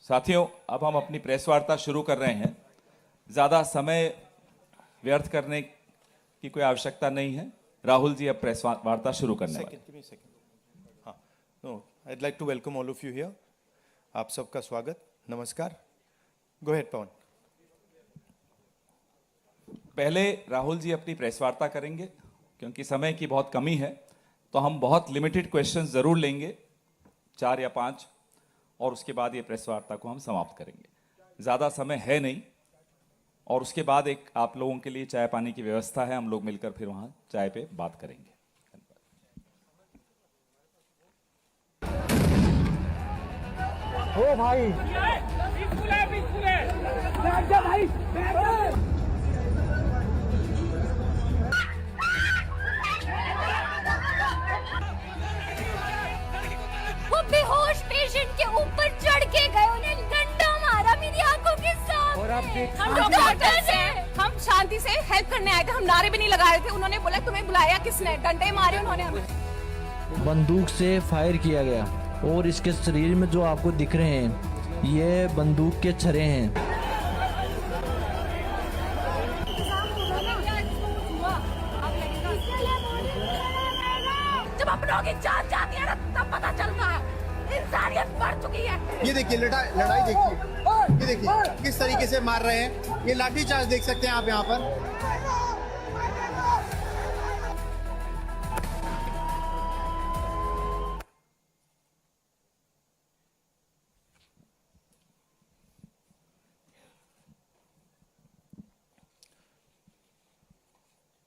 साथियों, अब हम अपनी प्रेस वार्ता शुरू कर रहे हैं। ज़्यादा समय व्यर्थ करने की कोई आवश्यकता नहीं है। राहुल जी अब प्रेस वार्ता शुरू करने वाले हैं। हाँ, no, I'd like to welcome all of you here. आप सबका स्वागत, नमस्कार। Go ahead, पवन। पहले राहुल जी अपनी प्रेस वार्ता करेंगे, क्योंकि समय की बहुत कमी है, तो हम बहुत लिमिटेड क्वेश्चंस जरूर लेंगे, 4 या 5, और उसके बाद ये प्रेस वार्ता को हम समाप्त करेंगे। ज़्यादा समय है नहीं, और उसके बाद एक आप लोगों के लिए चाय पानी की व्यवस्था है, हम लोग मिलकर फिर वहाँ चाय पे बात करेंगे। ओ भाई भाई वो बेहोश पेशेंट के ऊपर चढ़ के गए, उन्हें डंडा मारा मेरी आंखों के सामने। और हम डॉक्टर्स हैं, हम शांति से हेल्प करने आए थे, हम नारे भी नहीं लगा रहे थे। उन्होंने बोला तुम्हें बुलाया किसने, डंडे मारे उन्होंने हमें। बंदूक से फायर किया गया और इसके शरीर में जो आपको दिख रहे हैं ये बंदूक के छर्रे हैं। जब अपनों की जान जाती है ना तब पता चलता है इंसानियत मर चुकी है। ये देखिए लड़ाई देखिए, ये देखिए किस तरीके से मार रहे हैं। ये लाठी चार्ज देख सकते हैं आप यहाँ पर।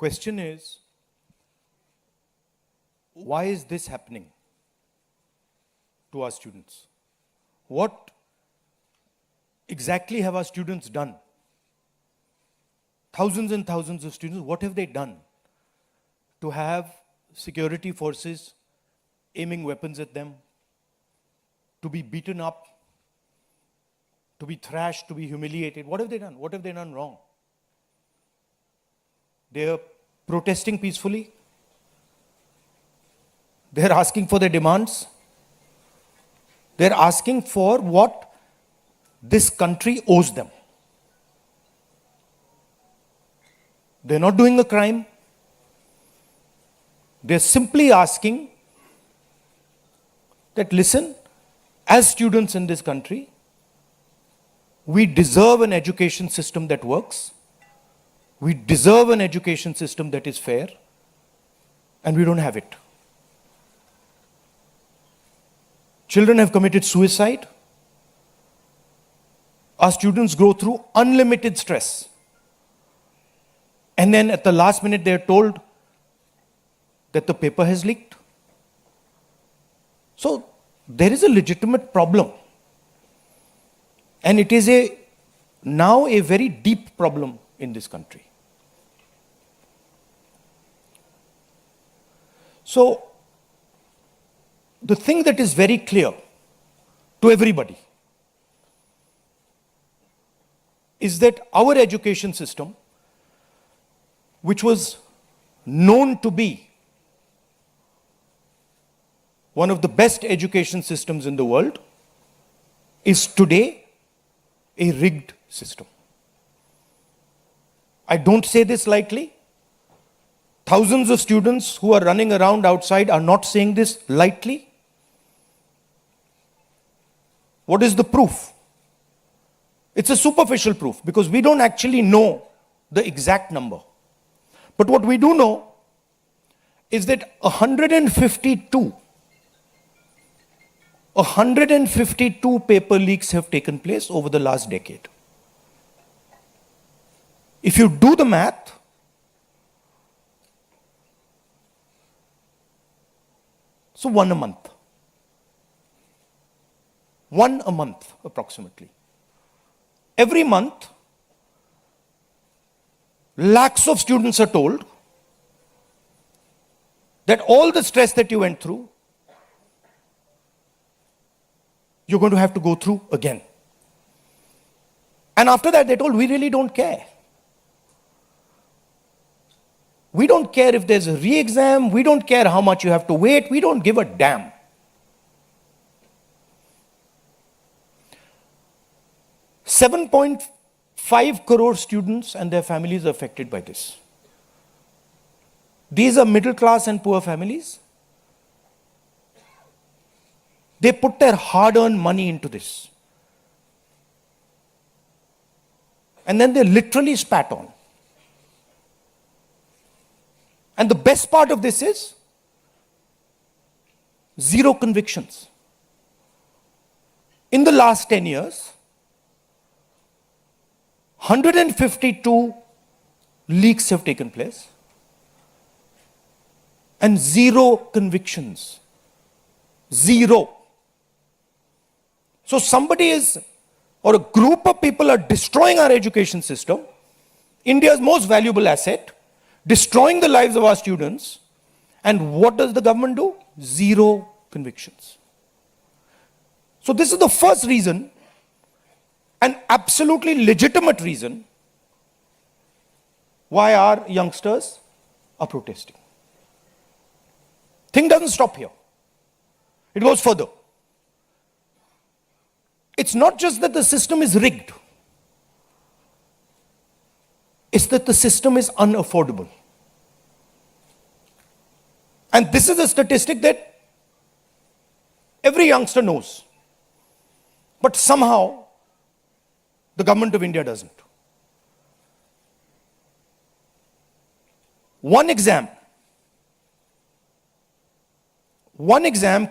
Question is, why is this happening to our students? What exactly have our students done? Thousands and thousands of students, what have they done to have security forces aiming weapons at them, to be beaten up, to be thrashed, to be humiliated? What have they done? What have they done wrong? They are protesting peacefully. They are asking for their demands. They are asking for what this country owes them. They are not doing a crime. They are simply asking that, listen, as students in this country, we deserve an education system that works. We deserve an education system that is fair, and we don't have it. Children have committed suicide. Our students go through unlimited stress. And then at the last minute, they are told that the paper has leaked. So there is a legitimate problem. And it is now a very deep problem in this country. So, the thing that is very clear to everybody is that our education system, which was known to be one of the best education systems in the world, is today a rigged system. I don't say this lightly. Thousands of students who are running around outside are not saying this lightly. What is the proof? It's a superficial proof because we don't actually know the exact number. But what we do know is that 152 paper leaks have taken place over the last decade. If you do the math, so one a month. One a month, approximately. Every month, lakhs of students are told that all the stress that you went through, you're going to have to go through again. And after that, they're told, we really don't care. We don't care if there's a re-exam. We don't care how much you have to wait. We don't give a damn. $7.5 crore students and their families are affected by this. These are middle class and poor families. They put their hard-earned money into this. And then they literally spat on. And the best part of this is zero convictions. In the last 10 years, 152 leaks have taken place and zero convictions. Zero. So somebody is, or a group of people are destroying our education system, India's most valuable asset, destroying the lives of our students, and what does the government do? Zero convictions. So this is the first reason, an absolutely legitimate reason, why our youngsters are protesting. Thing doesn't stop here. It goes further. It's not just that the system is rigged. It's that the system is unaffordable. And this is a statistic that every youngster knows. But somehow, the government of India doesn't. One exam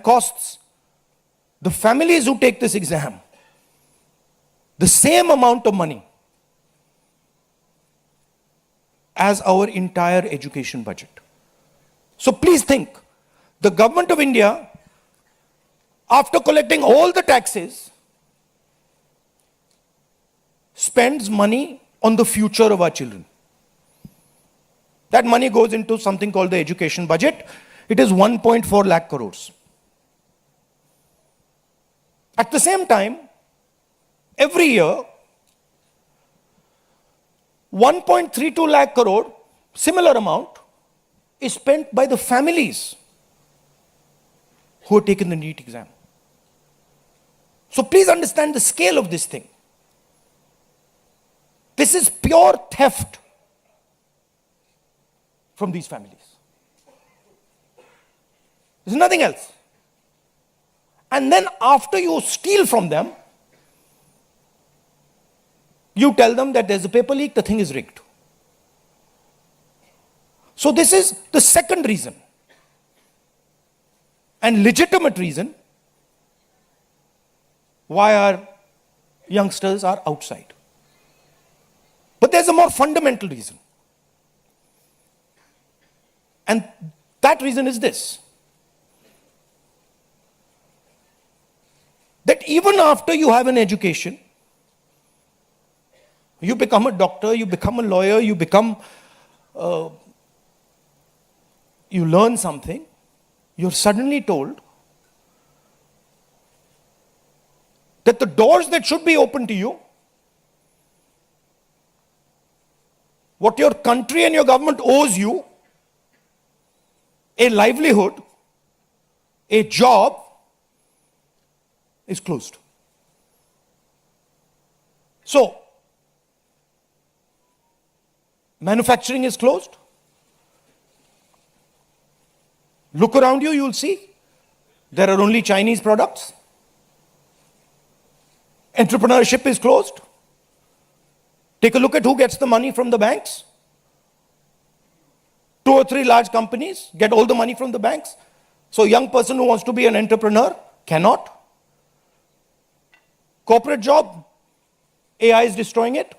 costs the families who take this exam the same amount of money as our entire education budget. So please think, the government of India, after collecting all the taxes, spends money on the future of our children. That money goes into something called the education budget. It is 1.4 lakh crores. At the same time, every year, 1.32 lakh crore, similar amount, is spent by the families who have taken the NEET exam. So please understand the scale of this thing. This is pure theft from these families. There's nothing else. And then after you steal from them, you tell them that there's a paper leak, the thing is rigged. So this is the second reason, and legitimate reason, why our youngsters are outside. But there's a more fundamental reason. And that reason is this: that even after you have an education, you become a doctor, you become a lawyer, you learn something, you're suddenly told that the doors that should be open to you, what your country and your government owes you, a livelihood, a job, is closed. So, manufacturing is closed. Look around you, you'll see there are only Chinese products. Entrepreneurship is closed. Take a look at who gets the money from the banks. 2 or 3 large companies get all the money from the banks. So a young person who wants to be an entrepreneur cannot. Corporate job, AI is destroying it.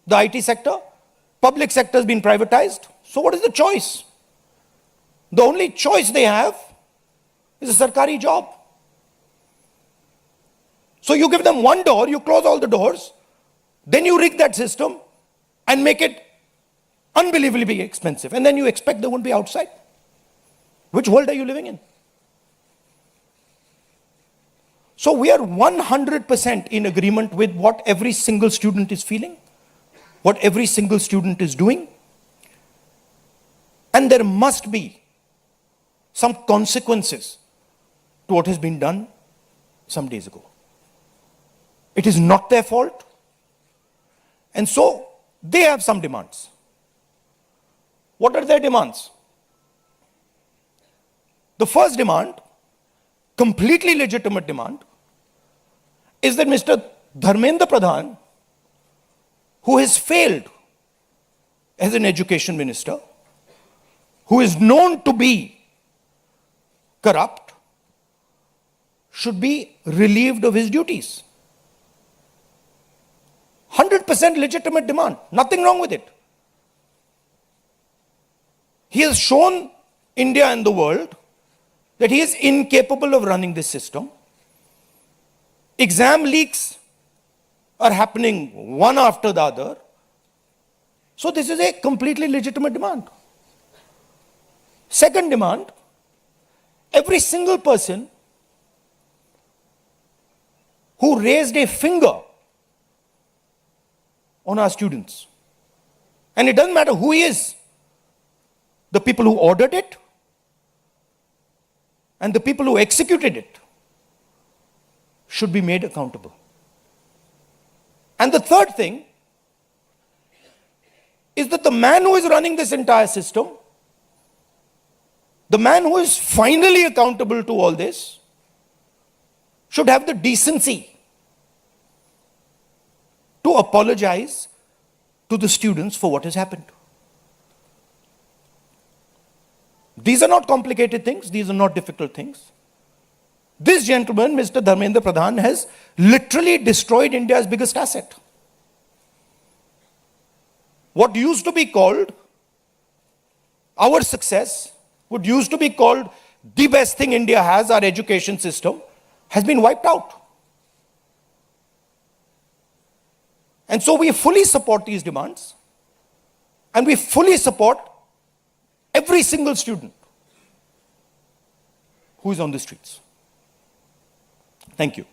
The IT sector, public sector has been privatized. So what is the choice? The only choice they have is a sarkari job. So you give them one door, you close all the doors, then you rig that system and make it unbelievably expensive. And then you expect they won't be outside. Which world are you living in? So we are 100% in agreement with what every single student is feeling, what every single student is doing. And there must be some consequences to what has been done some days ago. It is not their fault. And so they have some demands. What are their demands? The first demand, completely legitimate demand, is that Mr. Dharmendra Pradhan, who has failed as an education minister, who is known to be corrupt, should be relieved of his duties. 100% legitimate demand, nothing wrong with it. He has shown India and the world that he is incapable of running this system. Exam leaks are happening one after the other. So this is a completely legitimate demand. Second demand, every single person who raised a finger on our students, and it doesn't matter who he is, the people who ordered it and the people who executed it should be made accountable. And the third thing is that the man who is running this entire system, the man who is finally accountable to all this, should have the decency to apologize to the students for what has happened. These are not complicated things. These are not difficult things. This gentleman, Mr. Dharmendra Pradhan, has literally destroyed India's biggest asset. What used to be called our success, what used to be called the best thing India has, our education system, has been wiped out. And so we fully support these demands, and we fully support every single student who is on the streets. Thank you.